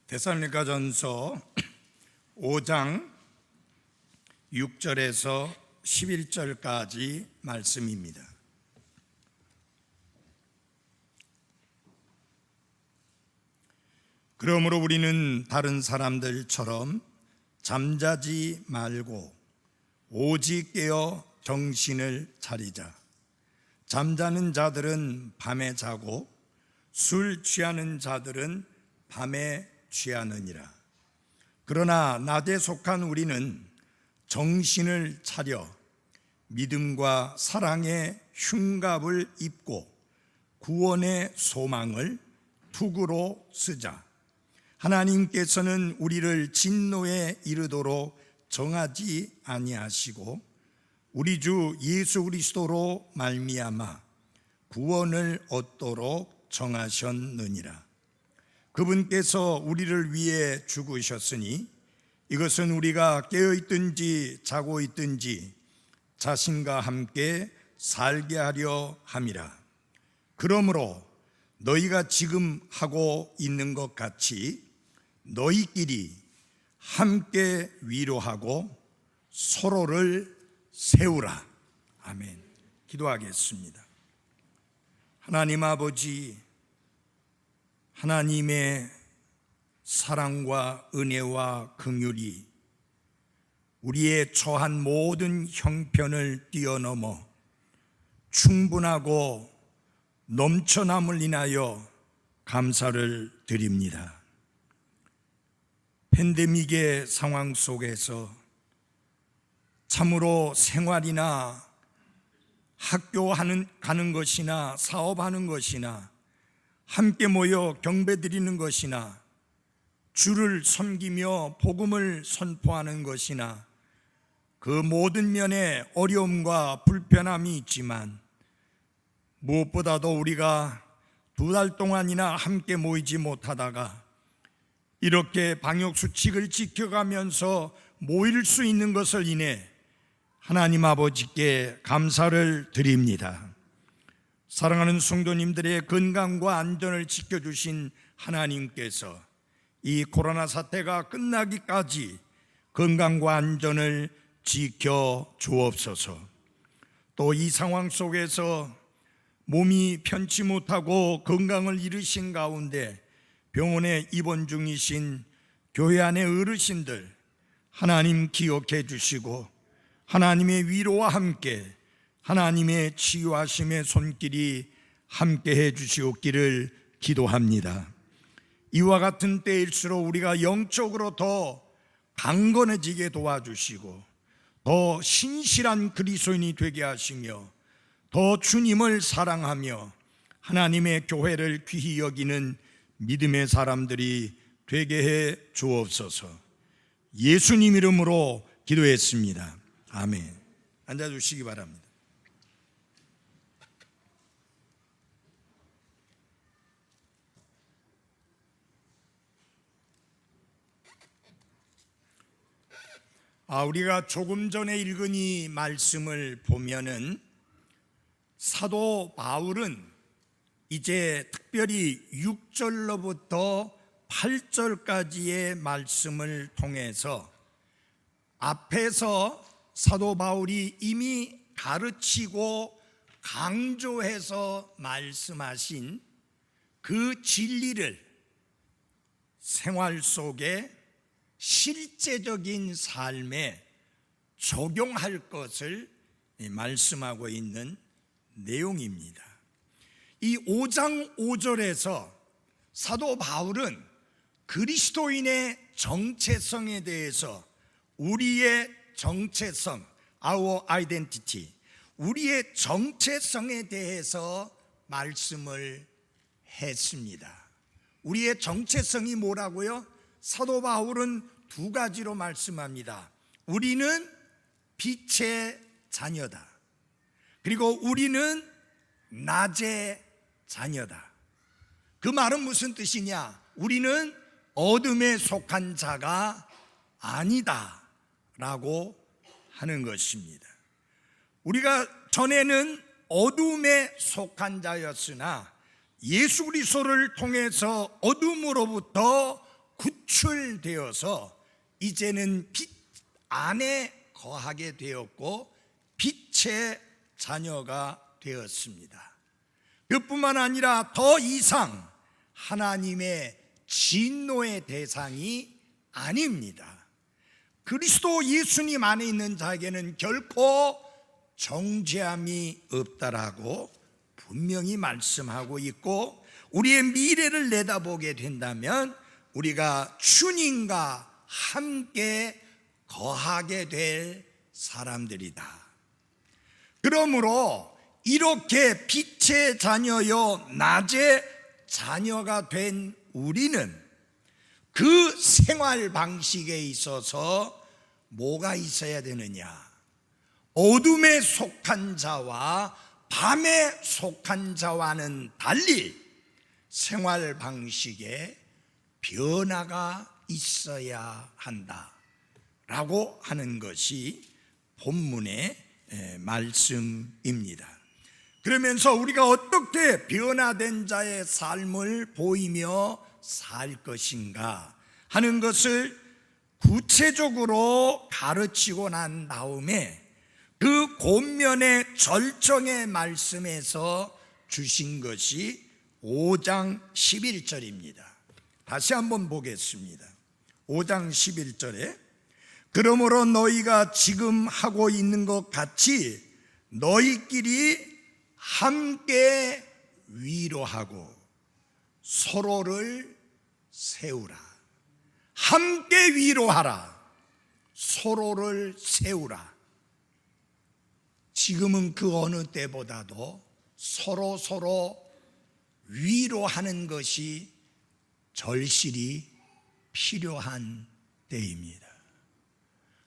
데살로니가전서 5장 6절에서 11절까지 말씀입니다. 그러므로 우리는 다른 사람들처럼 잠자지 말고 오직 깨어 정신을 차리자. 잠자는 자들은 밤에 자고 술 취하는 자들은 밤에 취하느니라. 그러나 낮에 속한 우리는 정신을 차려 믿음과 사랑의 흉갑을 입고 구원의 소망을 투구로 쓰자. 하나님께서는 우리를 진노에 이르도록 정하지 아니하시고 우리 주 예수 그리스도로 말미암아 구원을 얻도록 정하셨느니라. 그분께서 우리를 위해 죽으셨으니 이것은 우리가 깨어있든지 자고 있든지 자신과 함께 살게 하려 함이라. 그러므로 너희가 지금 하고 있는 것 같이 너희끼리 함께 위로하고 서로를 세우라. 아멘. 기도하겠습니다. 하나님 아버지, 하나님의 사랑과 은혜와 긍휼이 우리의 처한 모든 형편을 뛰어넘어 충분하고 넘쳐남을 인하여 감사를 드립니다. 팬데믹의 상황 속에서 참으로 생활이나 학교 가는 것이나 사업하는 것이나 함께 모여 경배드리는 것이나 주를 섬기며 복음을 선포하는 것이나 그 모든 면에 어려움과 불편함이 있지만 무엇보다도 우리가 2달 동안이나 함께 모이지 못하다가 이렇게 방역수칙을 지켜가면서 모일 수 있는 것을 인해 하나님 아버지께 감사를 드립니다. 사랑하는 성도님들의 건강과 안전을 지켜주신 하나님께서 이 코로나 사태가 끝나기까지 건강과 안전을 지켜 주옵소서. 또 이 상황 속에서 몸이 편치 못하고 건강을 잃으신 가운데 병원에 입원 중이신 교회 안의 어르신들 하나님 기억해 주시고 하나님의 위로와 함께 하나님의 치유하심의 손길이 함께해 주시옵기를 기도합니다. 이와 같은 때일수록 우리가 영적으로 더 강건해지게 도와주시고 더 신실한 그리스도인이 되게 하시며 더 주님을 사랑하며 하나님의 교회를 귀히 여기는 믿음의 사람들이 되게 해 주옵소서. 예수님 이름으로 기도했습니다. 아멘. 앉아주시기 바랍니다. 우리가 조금 전에 읽은 이 말씀을 보면은 사도 바울은 이제 특별히 6절로부터 8절까지의 말씀을 통해서 앞에서 사도 바울이 이미 가르치고 강조해서 말씀하신 그 진리를 생활 속에 실제적인 삶에 적용할 것을 말씀하고 있는 내용입니다. 이 5장 5절에서 사도 바울은 그리스도인의 정체성에 대해서 우리의 정체성, our identity, 우리의 정체성에 대해서 말씀을 했습니다. 우리의 정체성이 뭐라고요? 사도 바울은 2가지로 말씀합니다. 우리는 빛의 자녀다. 그리고 우리는 낮의 자녀다. 그 말은 무슨 뜻이냐? 우리는 어둠에 속한 자가 아니다 라고 하는 것입니다. 우리가 전에는 어둠에 속한 자였으나 예수 그리스도를 통해서 어둠으로부터 구출되어서 이제는 빛 안에 거하게 되었고 빛의 자녀가 되었습니다. 그뿐만 아니라 더 이상 하나님의 진노의 대상이 아닙니다. 그리스도 예수님 안에 있는 자에게는 결코 정죄함이 없다라고 분명히 말씀하고 있고, 우리의 미래를 내다보게 된다면 우리가 주님과 함께 거하게 될 사람들이다. 그러므로 이렇게 빛의 자녀요 낮의 자녀가 된 우리는 그 생활 방식에 있어서 뭐가 있어야 되느냐? 어둠에 속한 자와 밤에 속한 자와는 달리 생활 방식에 변화가 있어야 한다라고 하는 것이 본문의 말씀입니다. 그러면서 우리가 어떻게 변화된 자의 삶을 보이며 살 것인가 하는 것을 구체적으로 가르치고 난 다음에 그 권면의 절정의 말씀에서 주신 것이 5장 11절입니다. 다시 한번 보겠습니다. 5장 11절에 그러므로 너희가 지금 하고 있는 것 같이 너희끼리 함께 위로하고 서로를 세우라. 함께 위로하라. 서로를 세우라. 지금은 그 어느 때보다도 서로 위로하는 것이 절실히 필요한 때입니다.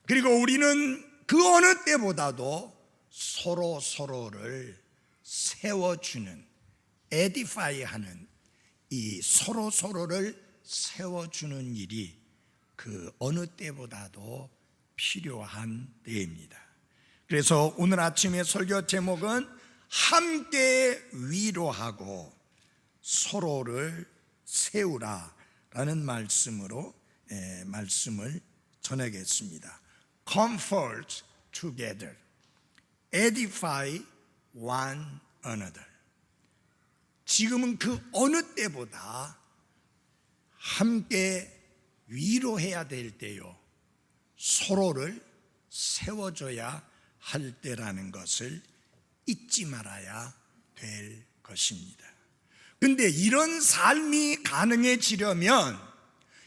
그리고 우리는 그 어느 때보다도 서로를 세워주는, 에디파이하는 이 서로를 세워주는 일이 그 어느 때보다도 필요한 때입니다. 그래서 오늘 아침의 설교 제목은 함께 위로하고 서로를 세우라라는 말씀으로 말씀을 전하겠습니다. Comfort together, edify one another. 지금은 그 어느 때보다 함께 위로해야 될 때요, 서로를 세워줘야 할 때라는 것을 잊지 말아야 될 것입니다. 그런데 이런 삶이 가능해지려면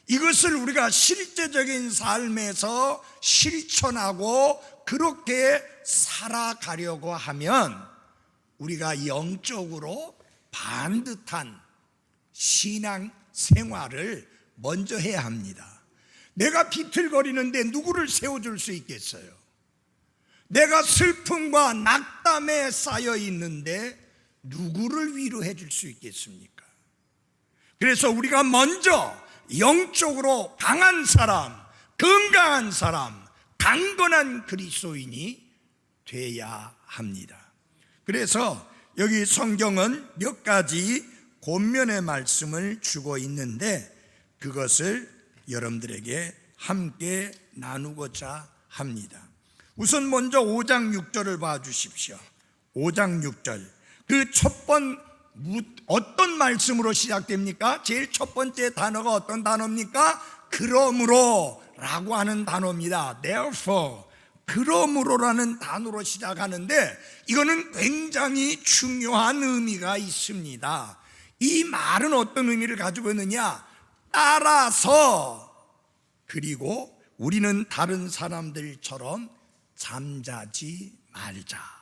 이것을 우리가 실제적인 삶에서 실천하고 그렇게 살아가려고 하면 우리가 영적으로 반듯한 신앙 생활을 먼저 해야 합니다. 내가 비틀거리는데 누구를 세워줄 수 있겠어요? 내가 슬픔과 낙담에 쌓여 있는데 누구를 위로해 줄 수 있겠습니까? 그래서 우리가 먼저 영적으로 강한 사람, 건강한 사람, 강건한 그리스도인이 돼야 합니다. 그래서 여기 성경은 몇 가지 권면의 말씀을 주고 있는데 그것을 여러분들에게 함께 나누고자 합니다. 우선 먼저 5장 6절을 봐주십시오. 5장 6절, 그 어떤 말씀으로 시작됩니까? 제일 첫 번째 단어가 어떤 단어입니까? 그러므로 라고 하는 단어입니다. Therefore, 그러므로라는 단어로 시작하는데 이거는 굉장히 중요한 의미가 있습니다. 이 말은 어떤 의미를 가지고 있느냐? 따라서, 그리고 우리는 다른 사람들처럼 잠자지 말자.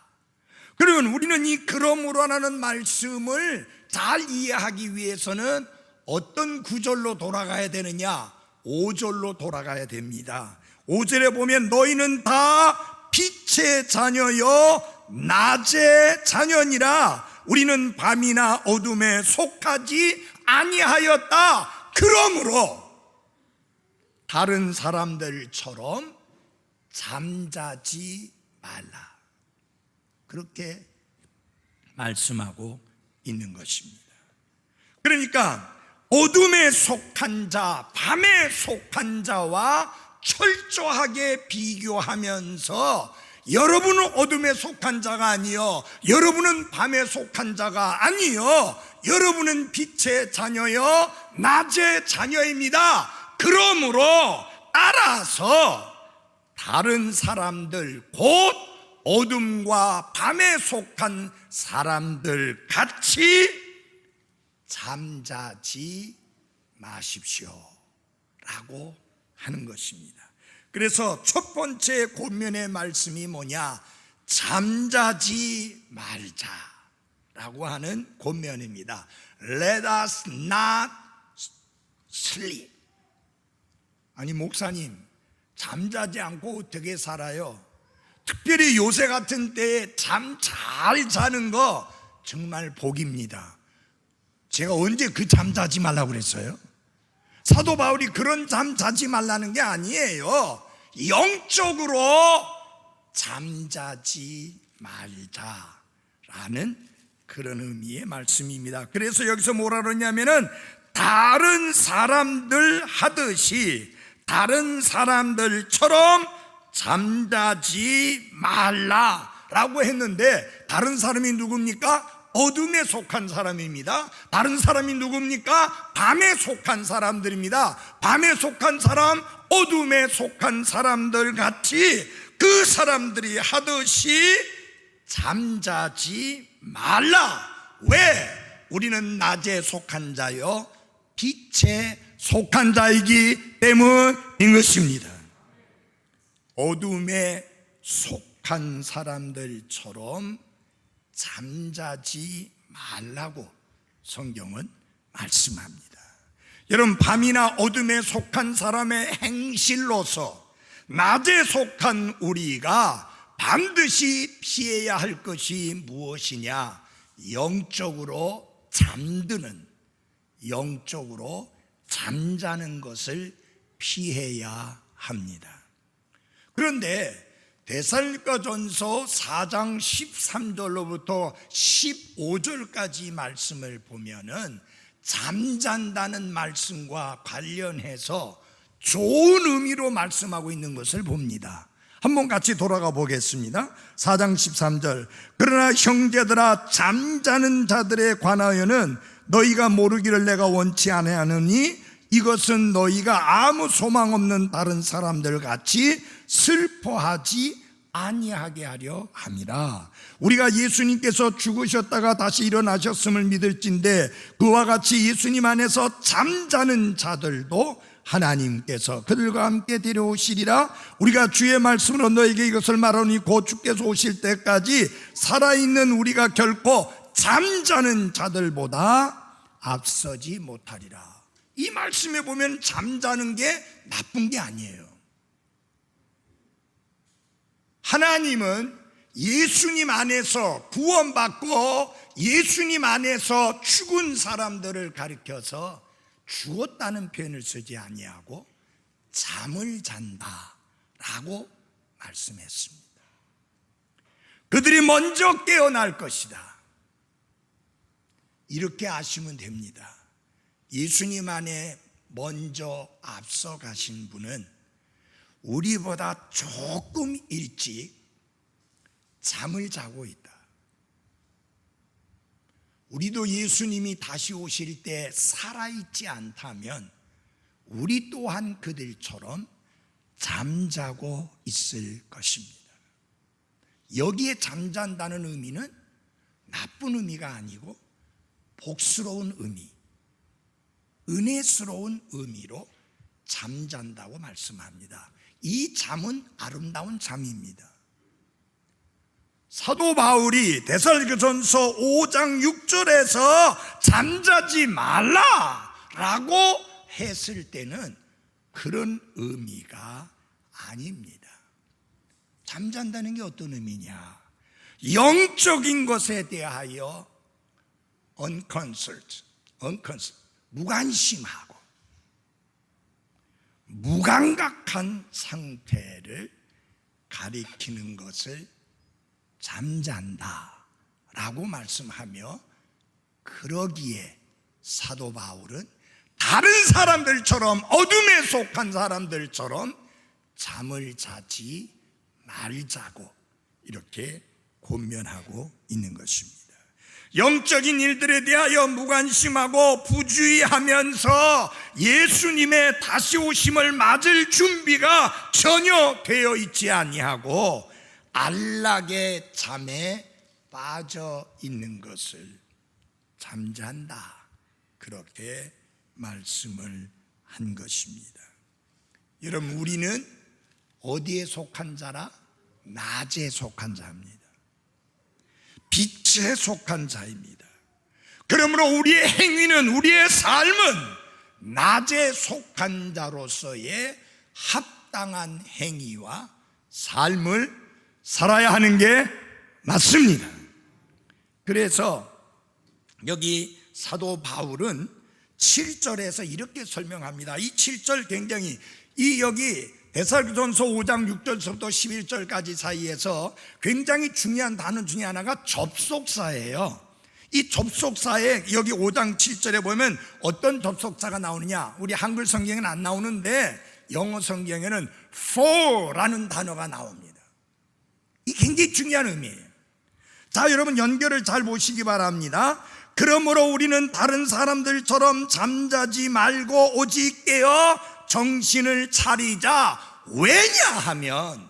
그러면 우리는 이 그러므로라는 말씀을 잘 이해하기 위해서는 어떤 구절로 돌아가야 되느냐? 5절로 돌아가야 됩니다. 5절에 보면 너희는 다 빛의 자녀요 낮의 자녀니라. 우리는 밤이나 어둠에 속하지 아니하였다. 그러므로 다른 사람들처럼 잠자지 말라. 그렇게 말씀하고 있는 것입니다. 그러니까 어둠에 속한 자, 밤에 속한 자와 철저하게 비교하면서 여러분은 어둠에 속한 자가 아니요, 여러분은 밤에 속한 자가 아니요, 여러분은 빛의 자녀요, 낮의 자녀입니다. 그러므로 따라서 다른 사람들, 곧 어둠과 밤에 속한 사람들 같이 잠자지 마십시오 라고 하는 것입니다. 그래서 첫 번째 권면의 말씀이 뭐냐? 잠자지 말자 라고 하는 권면입니다. Let us not sleep. 아니 목사님, 잠자지 않고 어떻게 살아요? 특별히 요새 같은 때에 잠 잘 자는 거 정말 복입니다. 제가 언제 그 잠 자지 말라고 그랬어요? 사도 바울이 그런 잠 자지 말라는 게 아니에요. 영적으로 잠자지 말자라는 그런 의미의 말씀입니다. 그래서 여기서 뭐라 그러냐면은 다른 사람들 하듯이, 다른 사람들처럼 잠자지 말라라고 했는데, 다른 사람이 누굽니까? 어둠에 속한 사람입니다. 다른 사람이 누굽니까? 밤에 속한 사람들입니다. 밤에 속한 사람, 어둠에 속한 사람들 같이 그 사람들이 하듯이 잠자지 말라. 왜? 우리는 낮에 속한 자요, 빛에 속한 자이기 때문인 것입니다. 어둠에 속한 사람들처럼 잠자지 말라고 성경은 말씀합니다. 여러분, 밤이나 어둠에 속한 사람의 행실로서 낮에 속한 우리가 반드시 피해야 할 것이 무엇이냐? 영적으로 잠드는, 영적으로 잠자는 것을 피해야 합니다. 그런데 데살로니가전서 4장 13절로부터 15절까지 말씀을 보면은 잠잔다는 말씀과 관련해서 좋은 의미로 말씀하고 있는 것을 봅니다. 한번 같이 돌아가 보겠습니다. 4장 13절. 그러나 형제들아, 잠자는 자들에 관하여는 너희가 모르기를 내가 원치 아니하노니 이것은 너희가 아무 소망 없는 다른 사람들 같이 슬퍼하지 아니하게 하려 함이라. 우리가 예수님께서 죽으셨다가 다시 일어나셨음을 믿을진데 그와 같이 예수님 안에서 잠자는 자들도 하나님께서 그들과 함께 데려오시리라. 우리가 주의 말씀으로 너에게 이것을 말하니 곧 주께서 오실 때까지 살아있는 우리가 결코 잠자는 자들보다 앞서지 못하리라. 이 말씀에 보면 잠자는 게 나쁜 게 아니에요. 하나님은 예수님 안에서 구원받고 예수님 안에서 죽은 사람들을 가리켜서 죽었다는 표현을 쓰지 아니하고 잠을 잔다라고 말씀했습니다. 그들이 먼저 깨어날 것이다. 이렇게 아시면 됩니다. 예수님 안에 먼저 앞서 가신 분은 우리보다 조금 일찍 잠을 자고 있다. 우리도 예수님이 다시 오실 때 살아있지 않다면 우리 또한 그들처럼 잠자고 있을 것입니다. 여기에 잠잔다는 의미는 나쁜 의미가 아니고 복스러운 의미, 은혜스러운 의미로 잠잔다고 말씀합니다. 이 잠은 아름다운 잠입니다. 사도 바울이 데살로니가전서 5장 6절에서 잠자지 말라라고 했을 때는 그런 의미가 아닙니다. 잠잔다는 게 어떤 의미냐? 영적인 것에 대하여 unconcerned, 무관심하고 무감각한 상태를 가리키는 것을 잠잔다 라고 말씀하며, 그러기에 사도 바울은 다른 사람들처럼, 어둠에 속한 사람들처럼 잠을 자지 말자고 이렇게 권면하고 있는 것입니다. 영적인 일들에 대하여 무관심하고 부주의하면서 예수님의 다시 오심을 맞을 준비가 전혀 되어 있지 아니하고 안락의 잠에 빠져 있는 것을 잠잔다, 그렇게 말씀을 한 것입니다. 여러분, 우리는 어디에 속한 자라? 낮에 속한 자입니다. 빛에 속한 자입니다. 그러므로 우리의 행위는, 우리의 삶은 낮에 속한 자로서의 합당한 행위와 삶을 살아야 하는 게 맞습니다. 그래서 여기 사도 바울은 7절에서 이렇게 설명합니다. 이 7절 굉장히, 여기 데살로니가전서 5장 6절부터 11절까지 사이에서 굉장히 중요한 단어 중에 하나가 접속사예요. 이 접속사에 여기 5장 7절에 보면 어떤 접속사가 나오느냐, 우리 한글 성경에는 안 나오는데 영어 성경에는 for라는 단어가 나옵니다. 이 굉장히 중요한 의미예요. 자, 여러분 연결을 잘 보시기 바랍니다. 그러므로 우리는 다른 사람들처럼 잠자지 말고 오직 깨어 정신을 차리자. 왜냐하면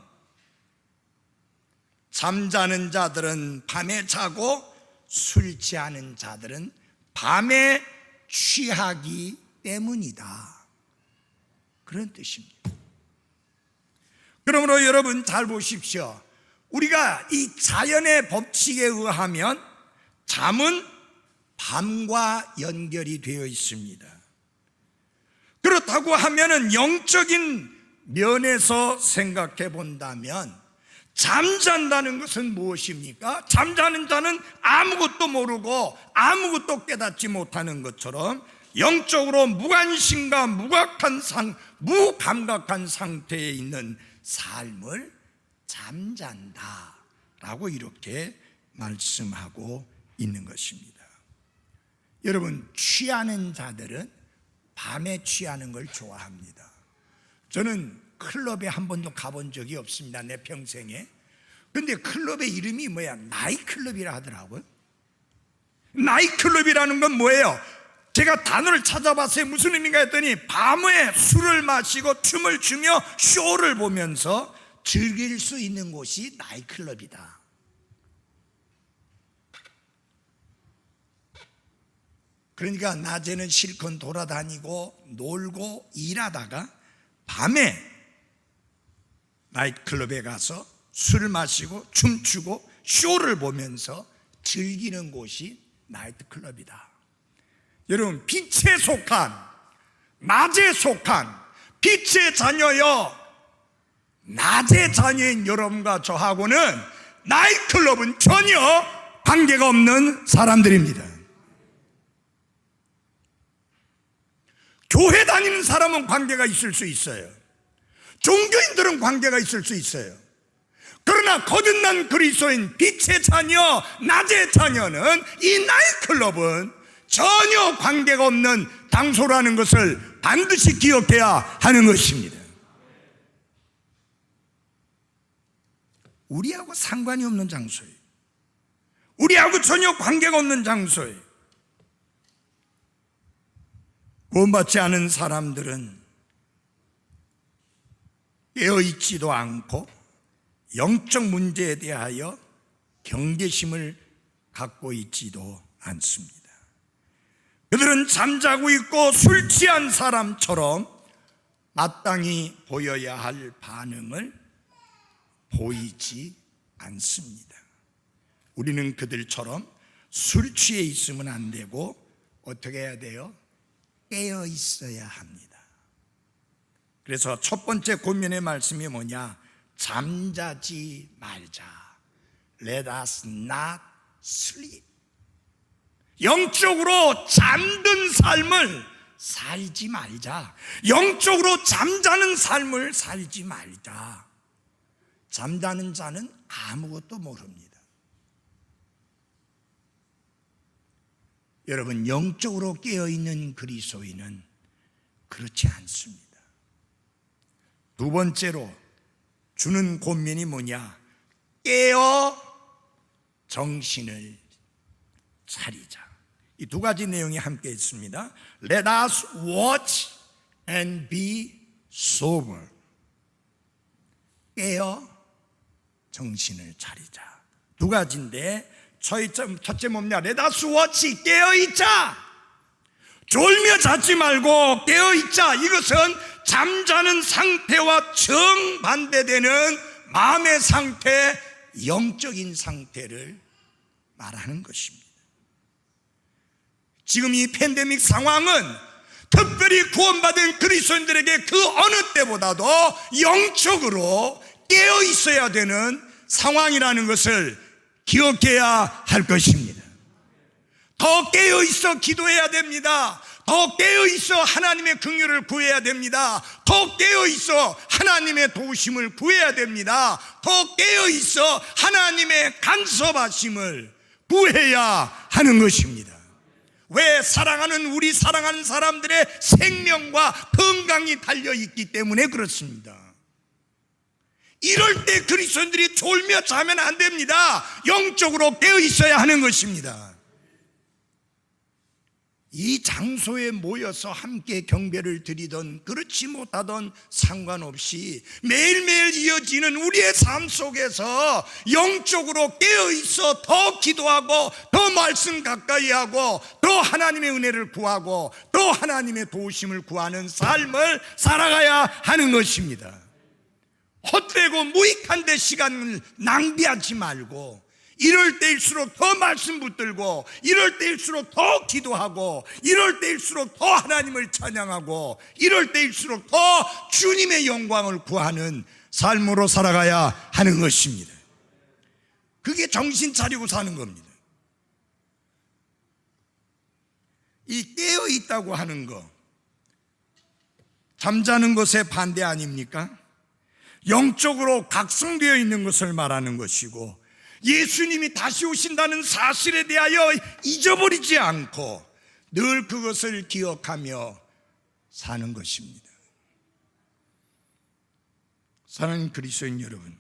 잠자는 자들은 밤에 자고 술 취하는 자들은 밤에 취하기 때문이다, 그런 뜻입니다. 그러므로 여러분 잘 보십시오. 우리가 이 자연의 법칙에 의하면 잠은 밤과 연결이 되어 있습니다. 그렇다고 하면은 영적인 면에서 생각해 본다면 잠잔다는 것은 무엇입니까? 잠자는 자는 아무것도 모르고 아무것도 깨닫지 못하는 것처럼 영적으로 무관심과 무감각한 상태에 있는 삶을 잠잔다라고 이렇게 말씀하고 있는 것입니다. 여러분, 취하는 자들은 밤에 취하는 걸 좋아합니다. 저는 클럽에 한 번도 가본 적이 없습니다, 내 평생에. 근데 클럽의 이름이 뭐야? 나이클럽이라 하더라고요. 나이클럽이라는 건 뭐예요? 제가 단어를 찾아봤어요. 무슨 의미인가 했더니 밤에 술을 마시고 춤을 추며 쇼를 보면서 즐길 수 있는 곳이 나이클럽이다. 그러니까 낮에는 실컷 돌아다니고 놀고 일하다가 밤에 나이트클럽에 가서 술을 마시고 춤추고 쇼를 보면서 즐기는 곳이 나이트클럽이다. 여러분, 빛에 속한, 낮에 속한 빛의 자녀여, 낮의 자녀인 여러분과 저하고는 나이트클럽은 전혀 관계가 없는 사람들입니다. 교회 다니는 사람은 관계가 있을 수 있어요. 종교인들은 관계가 있을 수 있어요. 그러나 거듭난 그리스도인 빛의 자녀, 낮의 자녀는 이 나이트클럽은 전혀 관계가 없는 장소라는 것을 반드시 기억해야 하는 것입니다. 우리하고 상관이 없는 장소예요. 우리하고 전혀 관계가 없는 장소예요. 구원받지 않은 사람들은 깨어있지도 않고 영적 문제에 대하여 경계심을 갖고 있지도 않습니다. 그들은 잠자고 있고 술 취한 사람처럼 마땅히 보여야 할 반응을 보이지 않습니다. 우리는 그들처럼 술 취해 있으면 안 되고 어떻게 해야 돼요? 깨어 있어야 합니다. 그래서 첫 번째 권면의 말씀이 뭐냐? 잠자지 말자. Let us not sleep. 영적으로 잠든 삶을 살지 말자. 영적으로 잠자는 삶을 살지 말자. 잠자는 자는 아무것도 모릅니다. 여러분, 영적으로 깨어있는 그리스도인은 그렇지 않습니다. 두 번째로 주는 권면이 뭐냐? 깨어 정신을 차리자. 이 두 가지 내용이 함께 있습니다. Let us watch and be sober. 깨어 정신을 차리자. 두 가지인데 첫째 뭡니까? Let us watch, 깨어있자. 졸며 자지 말고 깨어있자. 이것은 잠자는 상태와 정반대되는 마음의 상태, 영적인 상태를 말하는 것입니다. 지금 이 팬데믹 상황은 특별히 구원받은 그리스도인들에게 그 어느 때보다도 영적으로 깨어 있어야 되는 상황이라는 것을 기억해야 할 것입니다. 더 깨어 있어 기도해야 됩니다. 더 깨어 있어 하나님의 긍휼을 구해야 됩니다. 더 깨어 있어 하나님의 도우심을 구해야 됩니다. 더 깨어 있어 하나님의 간섭하심을 구해야 하는 것입니다. 왜? 우리 사랑하는 사람들의 생명과 건강이 달려있기 때문에 그렇습니다. 이럴 때 그리스도인들이 졸며 자면 안 됩니다. 영적으로 깨어 있어야 하는 것입니다. 이 장소에 모여서 함께 경배를 드리던 그렇지 못하던 상관없이 매일매일 이어지는 우리의 삶 속에서 영적으로 깨어있어 더 기도하고 더 말씀 가까이 하고 더 하나님의 은혜를 구하고 더 하나님의 도우심을 구하는 삶을 살아가야 하는 것입니다. 헛되고 무익한 데 시간을 낭비하지 말고 이럴 때일수록 더 말씀 붙들고 이럴 때일수록 더 기도하고 이럴 때일수록 더 하나님을 찬양하고 이럴 때일수록 더 주님의 영광을 구하는 삶으로 살아가야 하는 것입니다. 그게 정신 차리고 사는 겁니다. 이 깨어 있다고 하는 거, 잠자는 것에 반대 아닙니까? 영적으로 각성되어 있는 것을 말하는 것이고 예수님이 다시 오신다는 사실에 대하여 잊어버리지 않고 늘 그것을 기억하며 사는 것입니다. 사랑하는 그리스도인 여러분,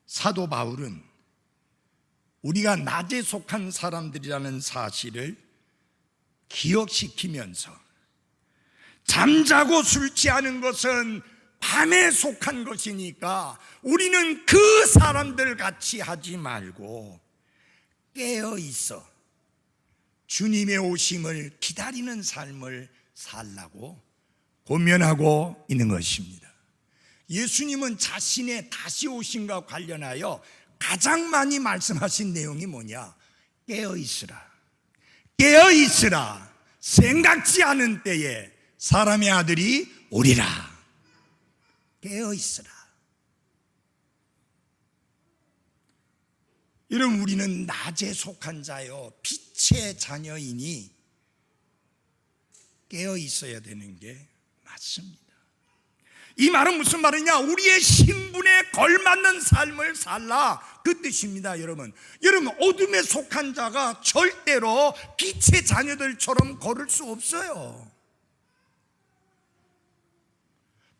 사도 바울은 우리가 낮에 속한 사람들이라는 사실을 기억시키면서 잠자고 술 취하는 것은 밤에 속한 것이니까 우리는 그 사람들 같이 하지 말고 깨어 있어 주님의 오심을 기다리는 삶을 살라고 권면하고 있는 것입니다. 예수님은 자신의 다시 오심과 관련하여 가장 많이 말씀하신 내용이 뭐냐? 깨어 있으라. 깨어 있으라. 생각지 않은 때에 사람의 아들이 오리라. 깨어 있으라. 여러분, 우리는 낮에 속한 자요 빛의 자녀이니 깨어 있어야 되는 게 맞습니다. 이 말은 무슨 말이냐? 우리의 신분에 걸맞는 삶을 살라, 그 뜻입니다. 여러분, 어둠에 속한 자가 절대로 빛의 자녀들처럼 걸을 수 없어요.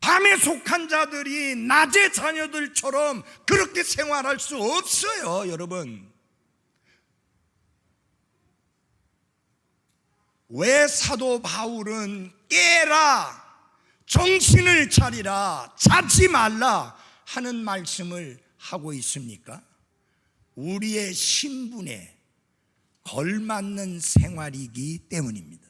밤에 속한 자들이 낮의 자녀들처럼 그렇게 생활할 수 없어요. 여러분, 왜 사도 바울은 깨라, 정신을 차리라, 자지 말라 하는 말씀을 하고 있습니까? 우리의 신분에 걸맞는 생활이기 때문입니다.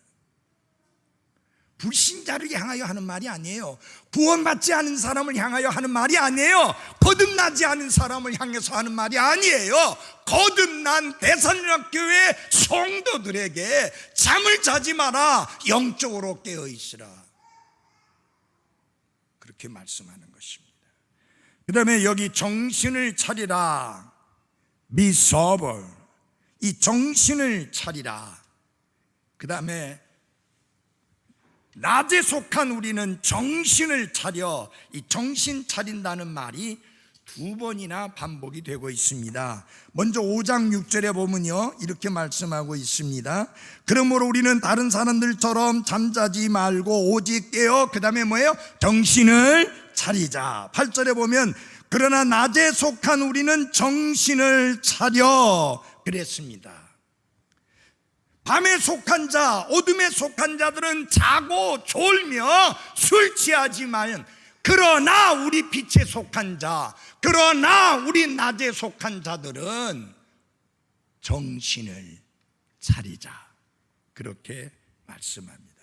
불신자를 향하여 하는 말이 아니에요. 구원받지 않은 사람을 향하여 하는 말이 아니에요. 거듭나지 않은 사람을 향해서 하는 말이 아니에요. 거듭난 대산연합교회 성도들에게 잠을 자지 마라, 영적으로 깨어 있으라, 그렇게 말씀하는 것입니다. 그 다음에 여기 정신을 차리라, be sober, 이 정신을 차리라. 그 다음에 낮에 속한 우리는 정신을 차려, 이 정신 차린다는 말이 두 번이나 반복이 되고 있습니다. 먼저 5장 6절에 보면요, 이렇게 말씀하고 있습니다. 그러므로 우리는 다른 사람들처럼 잠자지 말고 오직 깨어, 그 다음에 뭐예요? 정신을 차리자. 8절에 보면 그러나 낮에 속한 우리는 정신을 차려 그랬습니다. 밤에 속한 자, 어둠에 속한 자들은 자고 졸며 술 취하지만, 그러나 우리 빛에 속한 자, 그러나 우리 낮에 속한 자들은 정신을 차리자, 그렇게 말씀합니다.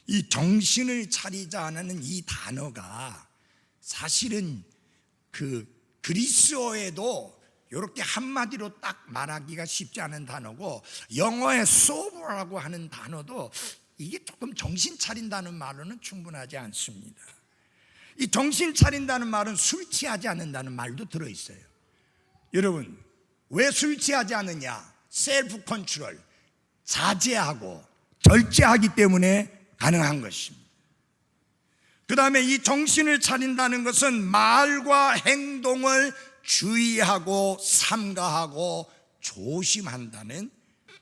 이 정신을 차리자는 이 단어가 사실은 그 그리스어에도 이렇게 한마디로 딱 말하기가 쉽지 않은 단어고, 영어의 sober라고 하는 단어도 이게 조금 정신 차린다는 말로는 충분하지 않습니다. 이 정신 차린다는 말은 술 취하지 않는다는 말도 들어있어요. 여러분, 왜 술 취하지 않느냐? 셀프 컨트롤, 자제하고 절제하기 때문에 가능한 것입니다. 그 다음에 이 정신을 차린다는 것은 말과 행동을 주의하고 삼가하고 조심한다는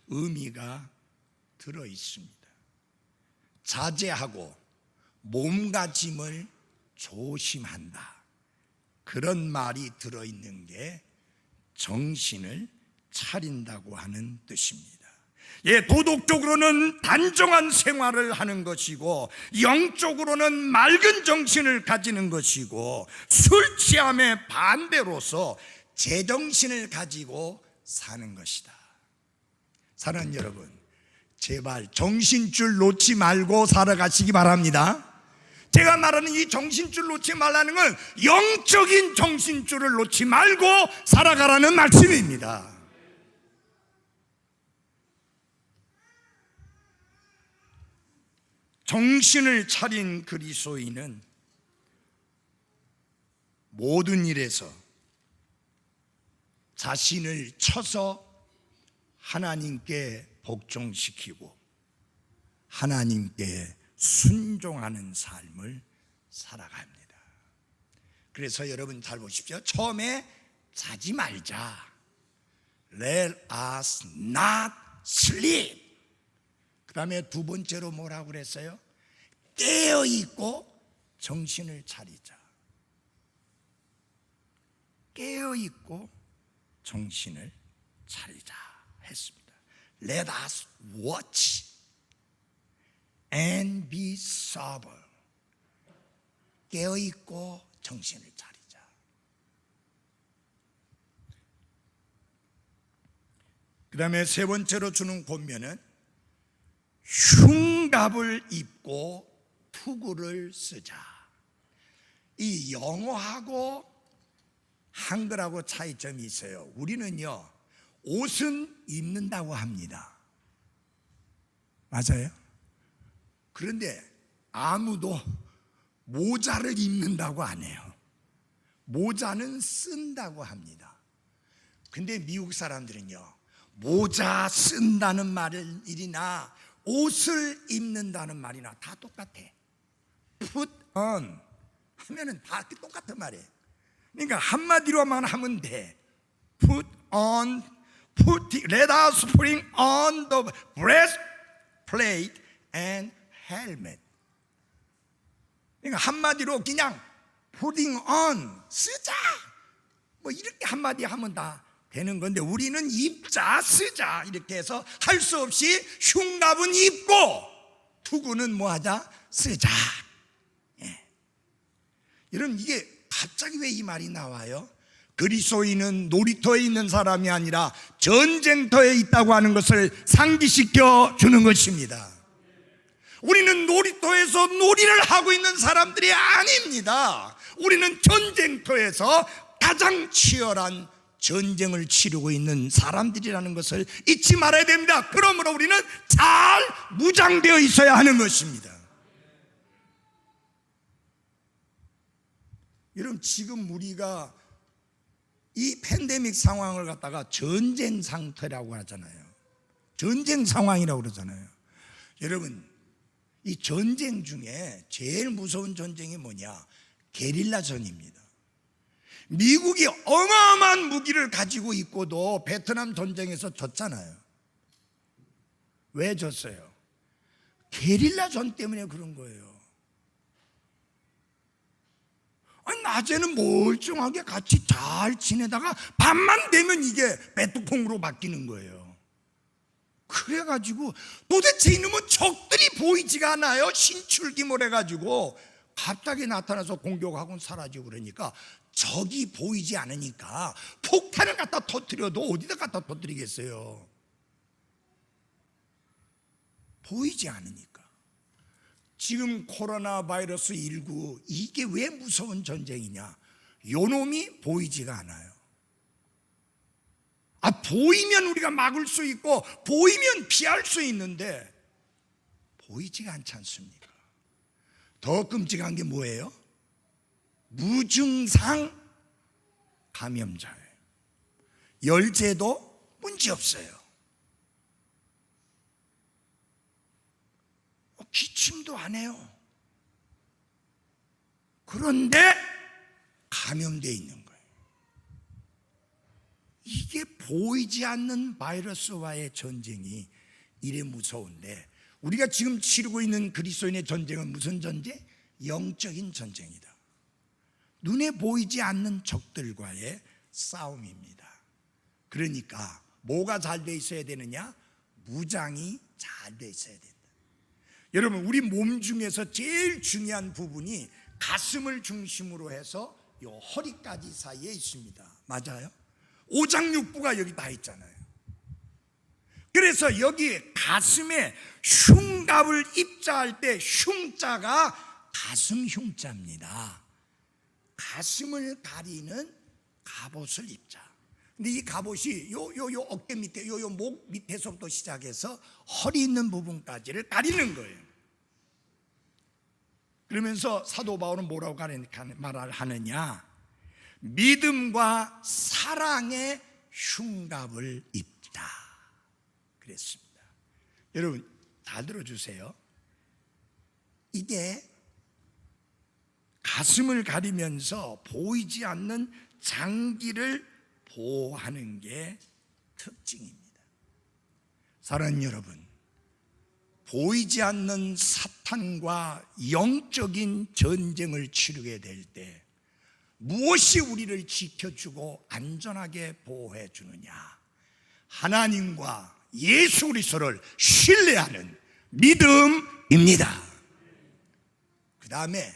의미가 들어 있습니다. 자제하고 몸가짐을 조심한다, 그런 말이 들어있는 게 정신을 차린다고 하는 뜻입니다. 예, 도덕적으로는 단정한 생활을 하는 것이고, 영적으로는 맑은 정신을 가지는 것이고, 술 취함의 반대로서 제정신을 가지고 사는 것이다. 사랑하는 여러분, 제발 정신줄 놓지 말고 살아가시기 바랍니다. 제가 말하는 이 정신줄 놓지 말라는 건 영적인 정신줄을 놓지 말고 살아가라는 말씀입니다. 정신을 차린 그리스도인은 모든 일에서 자신을 쳐서 하나님께 복종시키고 하나님께 순종하는 삶을 살아갑니다. 그래서 여러분 잘 보십시오. 처음에 자지 말자, Let us not sleep. 그 다음에 두 번째로 뭐라고 그랬어요? 깨어있고 정신을 차리자. 깨어있고 정신을 차리자 했습니다. Let us watch and be sober. 깨어있고 정신을 차리자. 그 다음에 세 번째로 주는 권면은 흉갑을 입고 투구를 쓰자. 이 영어하고 한글하고 차이점이 있어요. 우리는요, 옷은 입는다고 합니다. 맞아요? 그런데 아무도 모자를 입는다고 안 해요. 모자는 쓴다고 합니다. 근데 미국 사람들은요, 모자 쓴다는 말이나 옷을 입는다는 말이나 다 똑같아. Put on 하면은 다 똑같은 말이에요. 그러니까 한마디로만 하면 돼. Put on, let us bring on the breastplate and helmet. 그러니까 한마디로 그냥 putting on, 쓰자, 뭐 이렇게 한마디 하면 다 되는 건데, 우리는 입자, 쓰자 이렇게 해서 할 수 없이 흉갑은 입고 투구는 뭐 하자? 쓰자. 예. 여러분, 이게 갑자기 왜 이 말이 나와요? 그리스도인은 놀이터에 있는 사람이 아니라 전쟁터에 있다고 하는 것을 상기시켜 주는 것입니다. 우리는 놀이터에서 놀이를 하고 있는 사람들이 아닙니다. 우리는 전쟁터에서 가장 치열한 전쟁을 치르고 있는 사람들이라는 것을 잊지 말아야 됩니다. 그러므로 우리는 잘 무장되어 있어야 하는 것입니다. 여러분, 지금 우리가 이 팬데믹 상황을 갖다가 전쟁 상태라고 하잖아요. 전쟁 상황이라고 그러잖아요. 여러분, 이 전쟁 중에 제일 무서운 전쟁이 뭐냐? 게릴라전입니다. 미국이 어마어마한 무기를 가지고 있고도 베트남 전쟁에서 졌잖아요. 왜 졌어요? 게릴라 전 때문에 그런 거예요. 아니, 낮에는 멀쩡하게 같이 잘 지내다가 밤만 되면 이게 배뚜껑으로 바뀌는 거예요. 그래가지고 도대체 이놈은 적들이 보이지가 않아요. 신출귀몰 해가지고 갑자기 나타나서 공격하고는 사라지고 그러니까 적이 보이지 않으니까 폭탄을 갖다 터뜨려도 어디다 갖다 터뜨리겠어요? 보이지 않으니까. 지금 코로나 바이러스 19 이게 왜 무서운 전쟁이냐? 요놈이 보이지가 않아요. 보이면 우리가 막을 수 있고 보이면 피할 수 있는데 보이지가 않지 않습니까? 더 끔찍한 게 뭐예요? 무증상 감염자예요. 열재도 문제 없어요. 기침도 안 해요. 그런데 감염되어 있는 거예요. 이게 보이지 않는 바이러스와의 전쟁이 이래 무서운데, 우리가 지금 치르고 있는 그리스도인의 전쟁은 무슨 전쟁? 영적인 전쟁이다. 눈에 보이지 않는 적들과의 싸움입니다. 그러니까 뭐가 잘 돼 있어야 되느냐? 무장이 잘 돼 있어야 된다. 여러분, 우리 몸 중에서 제일 중요한 부분이 가슴을 중심으로 해서 요 허리까지 사이에 있습니다. 맞아요? 오장육부가 여기 다 있잖아요. 그래서 여기 가슴에 흉갑을 입자할 때 흉자가 가슴 흉자입니다. 가슴을 가리는 갑옷을 입자. 근데 이 갑옷이 요 어깨 밑에 요 목 밑에서부터 시작해서 허리 있는 부분까지를 가리는 거예요. 그러면서 사도 바울은 뭐라고 말을 하느냐? 믿음과 사랑의 흉갑을 입다 그랬습니다. 여러분 다 들어주세요. 이게 가슴을 가리면서 보이지 않는 장기를 보호하는 게 특징입니다. 사랑하는 여러분, 보이지 않는 사탄과 영적인 전쟁을 치르게 될 때 무엇이 우리를 지켜주고 안전하게 보호해 주느냐? 하나님과 예수 그리스도를 신뢰하는 믿음입니다. 그 다음에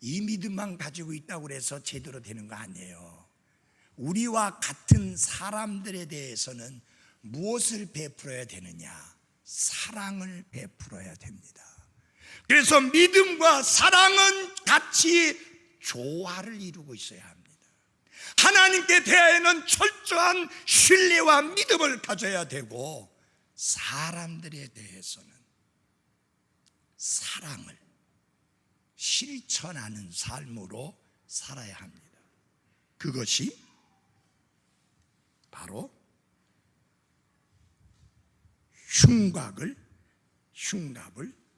이 믿음만 가지고 있다고 해서 제대로 되는 거 아니에요. 우리와 같은 사람들에 대해서는 무엇을 베풀어야 되느냐? 사랑을 베풀어야 됩니다. 그래서 믿음과 사랑은 같이 조화를 이루고 있어야 합니다. 하나님께 대하여는 철저한 신뢰와 믿음을 가져야 되고, 사람들에 대해서는 사랑을 실천하는 삶으로 살아야 합니다. 그것이 바로 흉갑을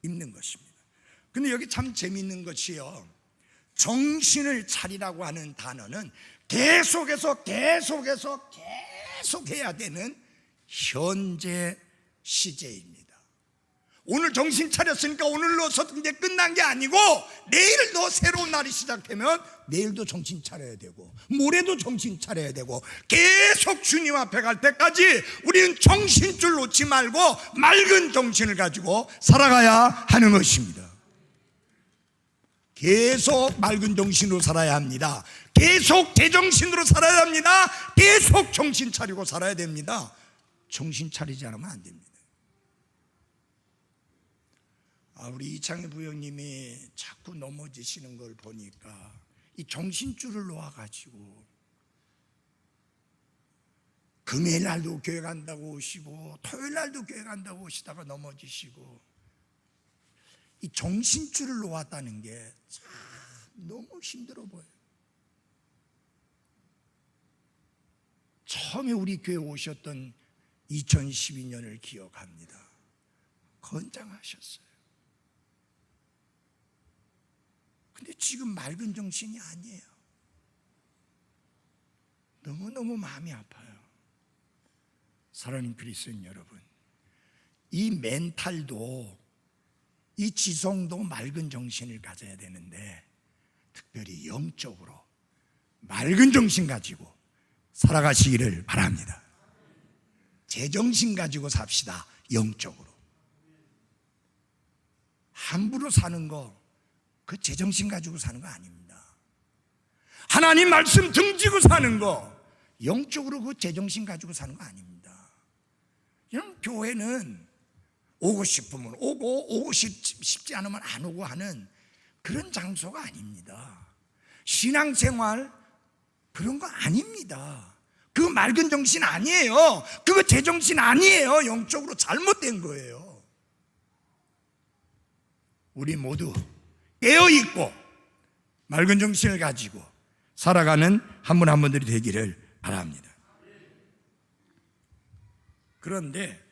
입는 것입니다. 근데 여기 참 재미있는 것이요, 정신을 차리라고 하는 단어는 계속해서 해야 되는 현재 시제입니다. 오늘 정신 차렸으니까 오늘로서 이제 끝난 게 아니고, 내일도 새로운 날이 시작되면 내일도 정신 차려야 되고, 모레도 정신 차려야 되고, 계속 주님 앞에 갈 때까지 우리는 정신줄 놓지 말고 맑은 정신을 가지고 살아가야 하는 것입니다. 계속 맑은 정신으로 살아야 합니다. 계속 제정신으로 살아야 합니다. 계속 정신 차리고 살아야 됩니다. 정신 차리지 않으면 안 됩니다. 우리 이창희 부형님이 자꾸 넘어지시는 걸 보니까 이 정신줄을 놓아가지고 금요일 날도 교회 간다고 오시고 토요일 날도 교회 간다고 오시다가 넘어지시고, 이 정신줄을 놓았다는 게 참 너무 힘들어 보여요. 처음에 우리 교회 오셨던 2012년을 기억합니다. 건장하셨어요. 근데 지금 맑은 정신이 아니에요. 너무너무 마음이 아파요. 사랑하는 그리스도인 여러분, 이 멘탈도, 이 지성도 맑은 정신을 가져야 되는데, 특별히 영적으로 맑은 정신 가지고 살아가시기를 바랍니다. 제정신 가지고 삽시다. 영적으로. 함부로 사는 거, 그 제정신 가지고 사는 거 아닙니다. 하나님 말씀 등지고 사는 거, 영적으로 그 제정신 가지고 사는 거 아닙니다. 그냥 교회는 오고 싶으면 오고 싶지 않으면 안 오고 하는 그런 장소가 아닙니다. 신앙생활 그런 거 아닙니다. 그거 맑은 정신 아니에요. 그거 제정신 아니에요. 영적으로 잘못된 거예요. 우리 모두 깨어있고 맑은 정신을 가지고 살아가는 한 분 한 분들이 되기를 바랍니다. 그런데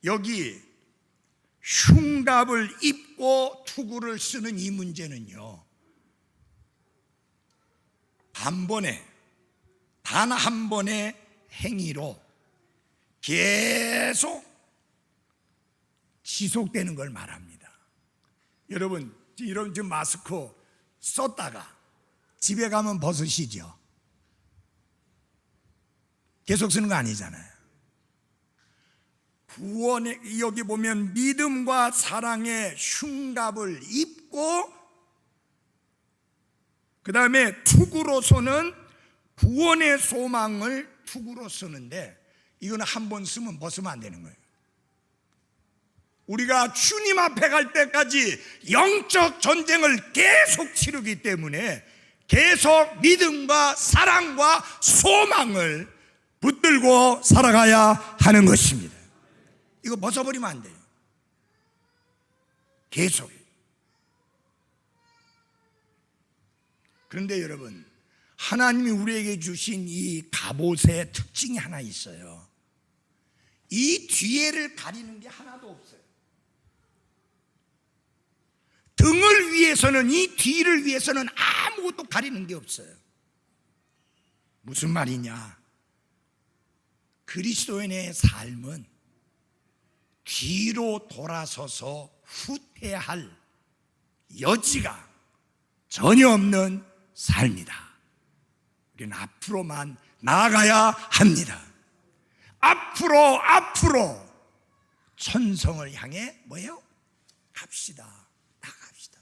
여기 흉갑을 입고 투구를 쓰는 이 문제는요, 단 한 번의 행위로 계속 지속되는 걸 말합니다. 여러분 지금 마스크 썼다가 집에 가면 벗으시죠? 계속 쓰는 거 아니잖아요. 구원의, 여기 보면 믿음과 사랑의 흉갑을 입고, 그 다음에 투구로서는 구원의 소망을 투구로 쓰는데, 이거는 한 번 쓰면 벗으면 안 되는 거예요. 우리가 주님 앞에 갈 때까지 영적 전쟁을 계속 치르기 때문에 계속 믿음과 사랑과 소망을 붙들고 살아가야 하는 것입니다. 이거 벗어버리면 안 돼요. 계속. 그런데 여러분, 하나님이 우리에게 주신 이 갑옷의 특징이 하나 있어요. 이 뒤에를 가리는 게 하나도 없어요. 등을 위해서는, 이 뒤를 위해서는 아무것도 가리는 게 없어요. 무슨 말이냐? 그리스도인의 삶은 뒤로 돌아서서 후퇴할 여지가 전혀 없는 삶이다. 우리는 앞으로만 나아가야 합니다. 앞으로 천성을 향해 뭐예요? 갑시다. 나갑시다.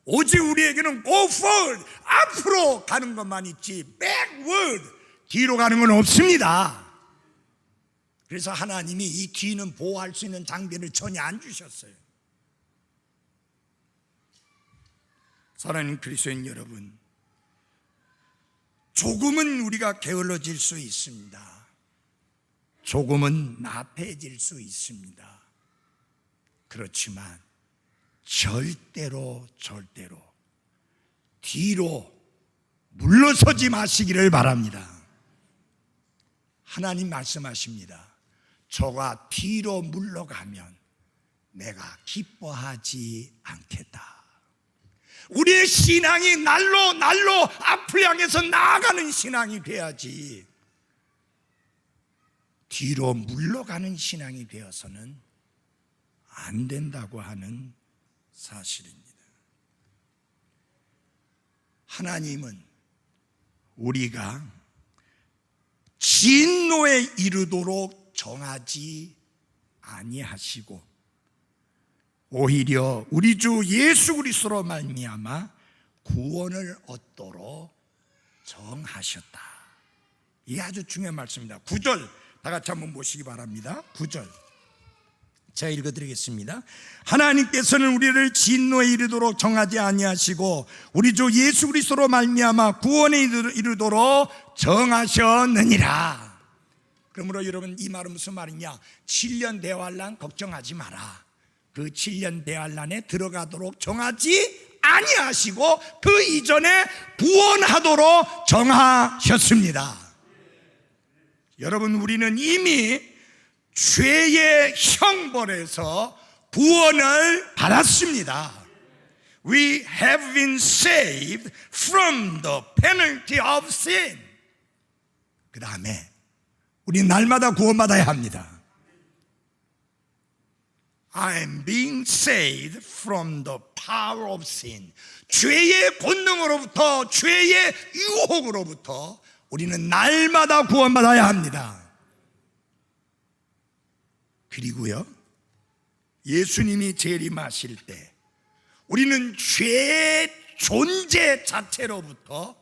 오직 우리에게는 go forward, 앞으로 가는 것만 있지 backward, 뒤로 가는 건 없습니다. 그래서 하나님이 이 뒤는 보호할 수 있는 장비를 전혀 안 주셨어요. 사랑하는 그리스도인 여러분, 조금은 우리가 게을러질 수 있습니다. 조금은 나태해질 수 있습니다. 그렇지만 절대로 뒤로 물러서지 마시기를 바랍니다. 하나님 말씀하십니다. 저가 뒤로 물러가면 내가 기뻐하지 않겠다. 우리의 신앙이 날로 앞을 향해서 나아가는 신앙이 돼야지, 뒤로 물러가는 신앙이 되어서는 안 된다고 하는 사실입니다. 하나님은 우리가 진노에 이르도록 정하지 아니하시고 오히려 우리 주 예수 그리스도로 말미암아 구원을 얻도록 정하셨다. 이게 아주 중요한 말씀입니다. 9절 다 같이 한번 보시기 바랍니다. 9절 제가 읽어드리겠습니다. 하나님께서는 우리를 진노에 이르도록 정하지 아니하시고 우리 주 예수 그리스도로 말미암아 구원에 이르도록 정하셨느니라. 그러므로 여러분, 이 말은 무슨 말이냐? 7년 대환란 걱정하지 마라. 그 7년 대환란에 들어가도록 정하지 아니하시고 그 이전에 구원하도록 정하셨습니다. 여러분, 우리는 이미 죄의 형벌에서 구원을 받았습니다. We have been saved from the penalty of sin. 그 다음에 우리 날마다 구원받아야 합니다. I am being saved from the power of sin. 죄의 권능으로부터, 죄의 유혹으로부터 우리는 날마다 구원받아야 합니다. 그리고요, 예수님이 재림하실 때 우리는 죄의 존재 자체로부터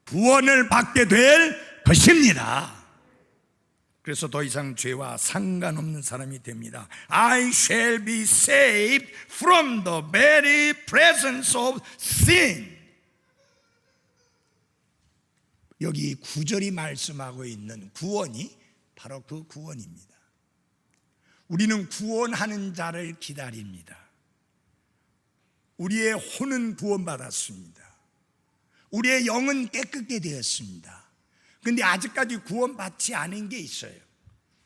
구원을 받게 될 것입니다. 그래서 더 이상 죄와 상관없는 사람이 됩니다. I shall be saved from the very presence of sin. 여기 9절이 말씀하고 있는 구원이 바로 그 구원입니다. 우리는 구원하는 자를 기다립니다. 우리의 혼은 구원받았습니다. 우리의 영은 깨끗게 되었습니다. 근데 아직까지 구원받지 않은 게 있어요.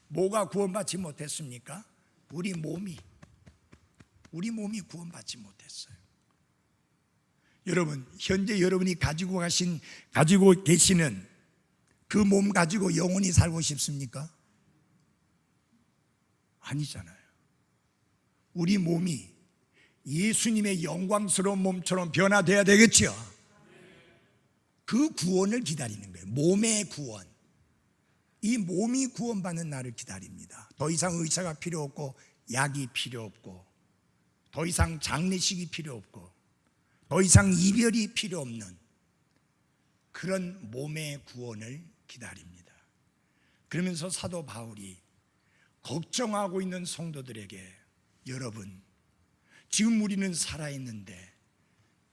뭐가 구원받지 못했습니까? 우리 몸이 구원받지 못했어요. 여러분, 현재 여러분이 가지고 계시는 그 몸 가지고 영원히 살고 싶습니까? 아니잖아요. 우리 몸이 예수님의 영광스러운 몸처럼 변화돼야 되겠죠. 그 구원을 기다리는 거예요. 몸의 구원. 이 몸이 구원받는 날을 기다립니다. 더 이상 의사가 필요 없고, 약이 필요 없고, 더 이상 장례식이 필요 없고, 더 이상 이별이 필요 없는 그런 몸의 구원을 기다립니다. 그러면서 사도 바울이 걱정하고 있는 성도들에게, 여러분, 지금 우리는 살아있는데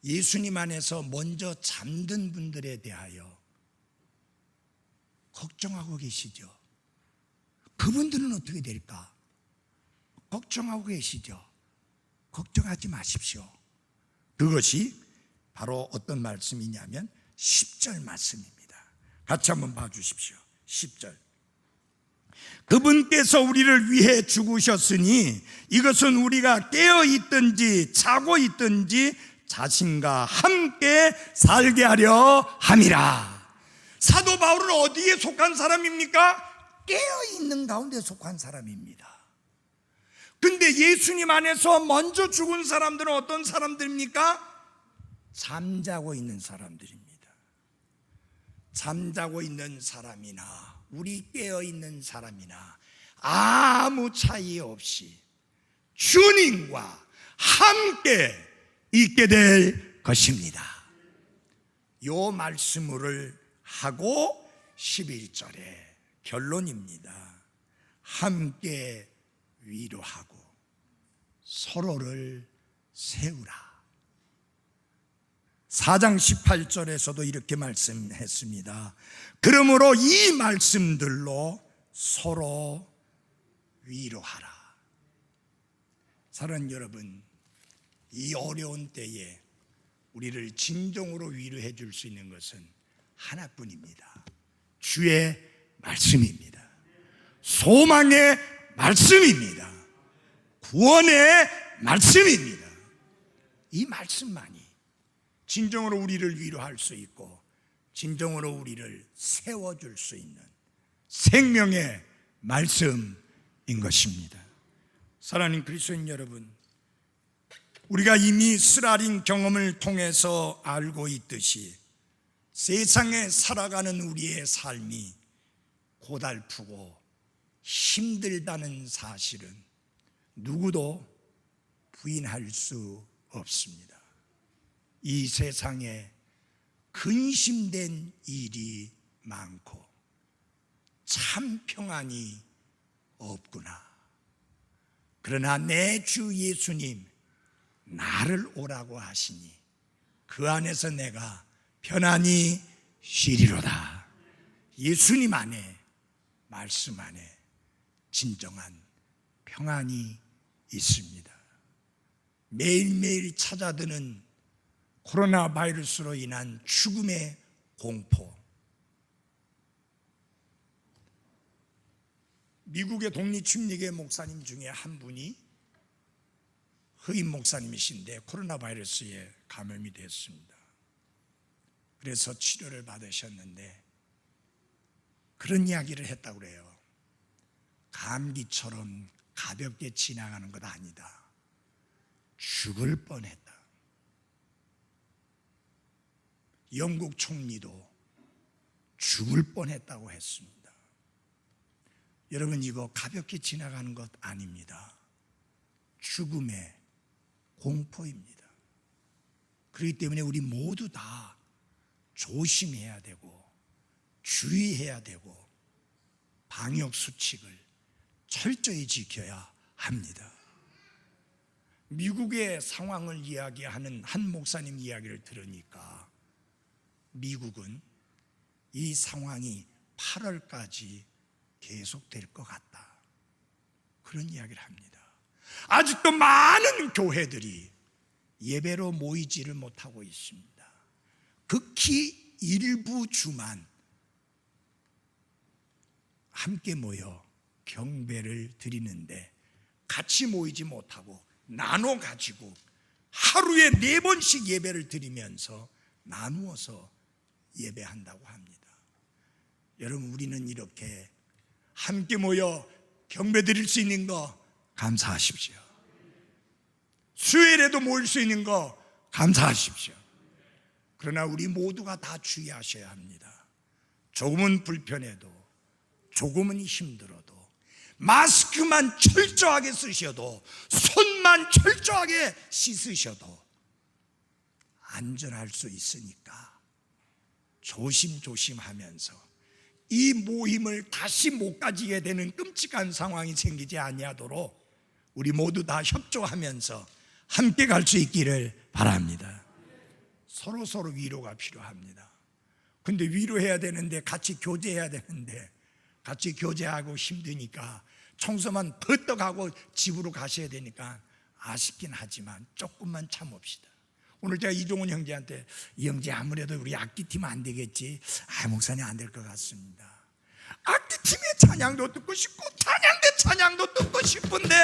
예수님 안에서 먼저 잠든 분들에 대하여 걱정하고 계시죠? 그분들은 어떻게 될까? 걱정하고 계시죠? 걱정하지 마십시오. 그것이 바로 어떤 말씀이냐면 10절 말씀입니다. 같이 한번 봐주십시오. 10절. 그분께서 우리를 위해 죽으셨으니 이것은 우리가 깨어 있든지 자고 있든지 자신과 함께 살게 하려 함이라. 사도 바울은 어디에 속한 사람입니까? 깨어 있는 가운데 속한 사람입니다. 근데 예수님 안에서 먼저 죽은 사람들은 어떤 사람들입니까? 잠자고 있는 사람들입니다. 잠자고 있는 사람이나 우리 깨어 있는 사람이나 아무 차이 없이 주님과 함께 있게 될 것입니다. 요 말씀을 하고 11절에 결론입니다. 함께 위로하고 서로를 세우라. 4장 18절에서도 이렇게 말씀했습니다. 그러므로 이 말씀들로 서로 위로하라. 사랑하는 여러분, 이 어려운 때에 우리를 진정으로 위로해 줄 수 있는 것은 하나뿐입니다. 주의 말씀입니다. 소망의 말씀입니다. 구원의 말씀입니다. 이 말씀만이 진정으로 우리를 위로할 수 있고 진정으로 우리를 세워줄 수 있는 생명의 말씀인 것입니다. 사랑하는 그리스도인 여러분, 우리가 이미 스라린 경험을 통해서 알고 있듯이 세상에 살아가는 우리의 삶이 고달프고 힘들다는 사실은 누구도 부인할 수 없습니다. 이 세상에 근심된 일이 많고 참 평안이 없구나. 그러나 내 주 예수님 나를 오라고 하시니 그 안에서 내가 편안히 쉬리로다. 예수님 안에, 말씀 안에 진정한 평안이 있습니다. 매일매일 찾아드는 코로나 바이러스로 인한 죽음의 공포, 미국의 독립침례교회 목사님 중에 한 분이 흑인 목사님이신데 코로나 바이러스에 감염이 됐습니다. 그래서 치료를 받으셨는데 그런 이야기를 했다고 그래요. 감기처럼 가볍게 지나가는 것 아니다. 죽을 뻔했다. 영국 총리도 죽을 뻔했다고 했습니다. 여러분, 이거 가볍게 지나가는 것 아닙니다. 죽음의 공포입니다. 그렇기 때문에 우리 모두 다 조심해야 되고 주의해야 되고 방역 수칙을 철저히 지켜야 합니다. 미국의 상황을 이야기하는 한 목사님 이야기를 들으니까 미국은 이 상황이 8월까지 계속될 것 같다, 그런 이야기를 합니다. 아직도 많은 교회들이 예배로 모이지를 못하고 있습니다. 극히 일부 주만 함께 모여 경배를 드리는데 같이 모이지 못하고 나눠 가지고 하루에 4번씩 예배를 드리면서 나누어서 예배한다고 합니다. 여러분, 우리는 이렇게 함께 모여 경배 드릴 수 있는 거 감사하십시오. 수요일에도 모일 수 있는 거 감사하십시오. 그러나 우리 모두가 다 주의하셔야 합니다. 조금은 불편해도, 조금은 힘들어도, 마스크만 철저하게 쓰셔도, 손만 철저하게 씻으셔도 안전할 수 있으니까 조심조심하면서 이 모임을 다시 못 가지게 되는 끔찍한 상황이 생기지 아니하도록 우리 모두 다 협조하면서 함께 갈 수 있기를 바랍니다. 서로 위로가 필요합니다. 근데 위로해야 되는데, 같이 교제해야 되는데 같이 교제하고 힘드니까 청소만 버떡 하고 집으로 가셔야 되니까 아쉽긴 하지만 조금만 참읍시다. 오늘 제가 이종훈 형제한테, 이 형제 아무래도 우리 악기팀 안 되겠지, 목사님 안 될 것 같습니다. 악기팀의 찬양도 듣고 싶고 찬양대 찬양도 듣고 싶은데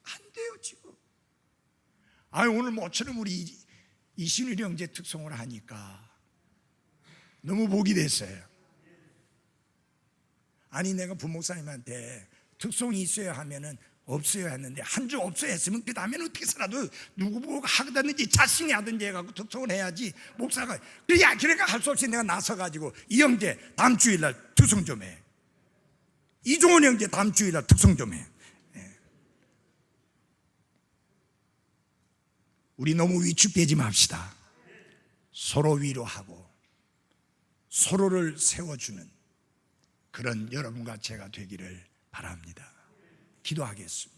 안 돼요 지금. 오늘 모처럼 우리 이신우 형제 특송을 하니까 너무 복이 됐어요. 내가 부목사님한테 특송이 있어야 하면은 없어야 했는데, 한 주 없어야 했으면 그 다음에는 어떻게 살아도 누구 보고 하든지 자신이 하든지 해갖고 특송을 해야지, 목사가. 그러니까 할 수 없이 내가 나서가지고, 이 형제 다음 주일날 특송 좀 해, 이종원 형제 다음 주일날 특송 좀 해. 우리 너무 위축되지 맙시다. 서로 위로하고 서로를 세워주는 그런 여러분과 제가 되기를 바랍니다. 기도하겠습니다.